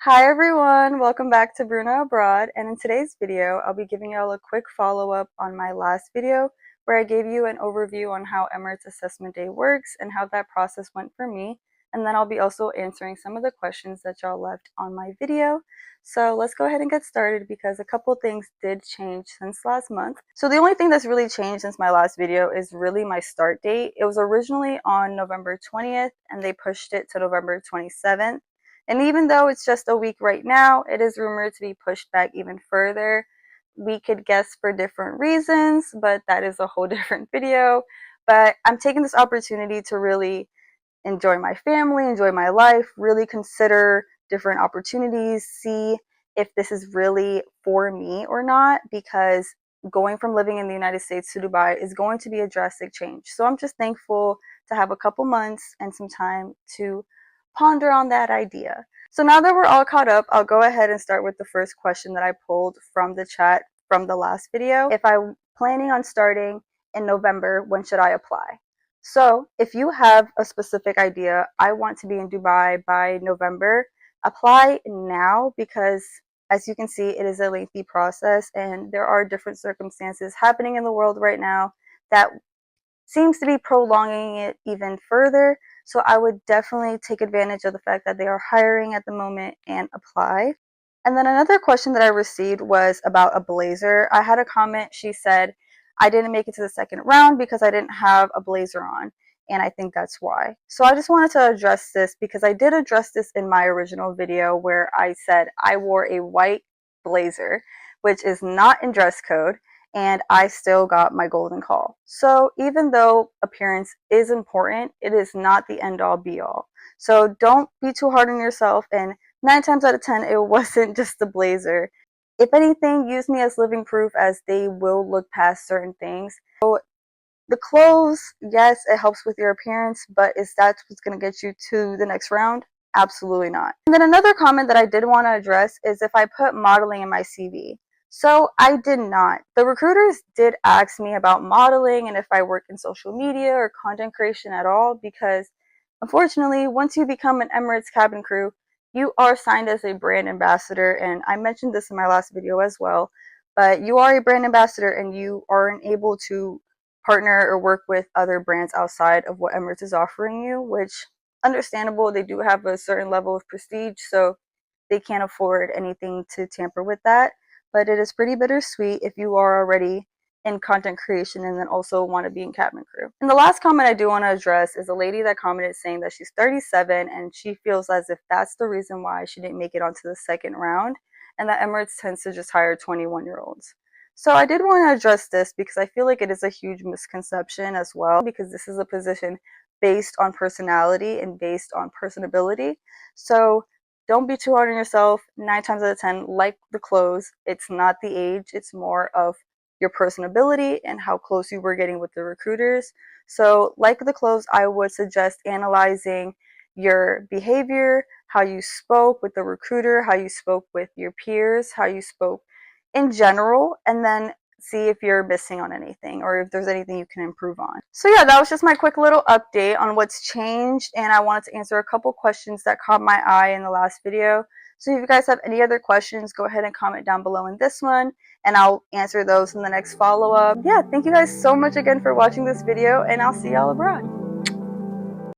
Hi everyone, welcome back to Bruna Abroad, and in today's video I'll be giving y'all a quick follow-up on my last video where I gave you an overview on how Emirates Assessment Day works and how that process went for me, and then I'll be also answering some of the questions that y'all left on my video. So let's go ahead and get started because a couple things did change since last month. So the only thing that's really changed since my last video is really my start date. It was originally on November 20th and they pushed it to November 27th. And even though it's just a week right now, it is rumored to be pushed back even further. We could guess for different reasons, but that is a whole different video. But I'm taking this opportunity to really enjoy my family, enjoy my life, really consider different opportunities, see if this is really for me or not, because going from living in the United States to Dubai is going to be a drastic change. So I'm just thankful to have a couple months and some time to ponder on that idea. So now that we're all caught up, I'll go ahead and start with the first question that I pulled from the chat from the last video. If I'm planning on starting in November, when should I apply? So if you have a specific idea, I want to be in Dubai by November, apply now because as you can see, it is a lengthy process and there are different circumstances happening in the world right now that seems to be prolonging it even further. So I would definitely take advantage of the fact that they are hiring at the moment and apply. And then another question that I received was about a blazer. I had a comment, she said, I didn't make it to the second round because I didn't have a blazer on. And I think that's why. So I just wanted to address this because I did address this in my original video where I said I wore a white blazer, which is not in dress code, and I still got my golden call. So even though appearance is important, it is not the end all be all. So don't be too hard on yourself, and 9 times out of 10 it wasn't just the blazer. If anything, use me as living proof as they will look past certain things. So the clothes, yes, it helps with your appearance, but is that what's going to get you to the next round? Absolutely not. And then another comment that I did want to address is if I put modeling in my CV. So I did not. The recruiters did ask me about modeling and if I work in social media or content creation at all, because unfortunately, once you become an Emirates cabin crew, you are signed as a brand ambassador. And I mentioned this in my last video as well, but you are a brand ambassador and you aren't able to partner or work with other brands outside of what Emirates is offering you, which understandable. They do have a certain level of prestige, so they can't afford anything to tamper with that. But it is pretty bittersweet if you are already in content creation and then also want to be in cabin crew. And the last comment I do want to address is a lady that commented saying that she's 37 and she feels as if that's the reason why she didn't make it onto the second round, and that Emirates tends to just hire 21-year-olds. So I did want to address this because I feel like it is a huge misconception as well, because this is a position based on personality and based on personability. So don't be too hard on yourself. 9 times out of 10, like the clothes, it's not the age, it's more of your personability and how close you were getting with the recruiters. So like the clothes, I would suggest analyzing your behavior, how you spoke with the recruiter, how you spoke with your peers, how you spoke in general, and then see if you're missing on anything or if there's anything you can improve on. So yeah, that was just my quick little update on what's changed, and I wanted to answer a couple questions that caught my eye in the last video. So if you guys have any other questions, go ahead and comment down below in this one and I'll answer those in the next follow-up. Yeah, thank you guys so much again for watching this video, and I'll see y'all abroad.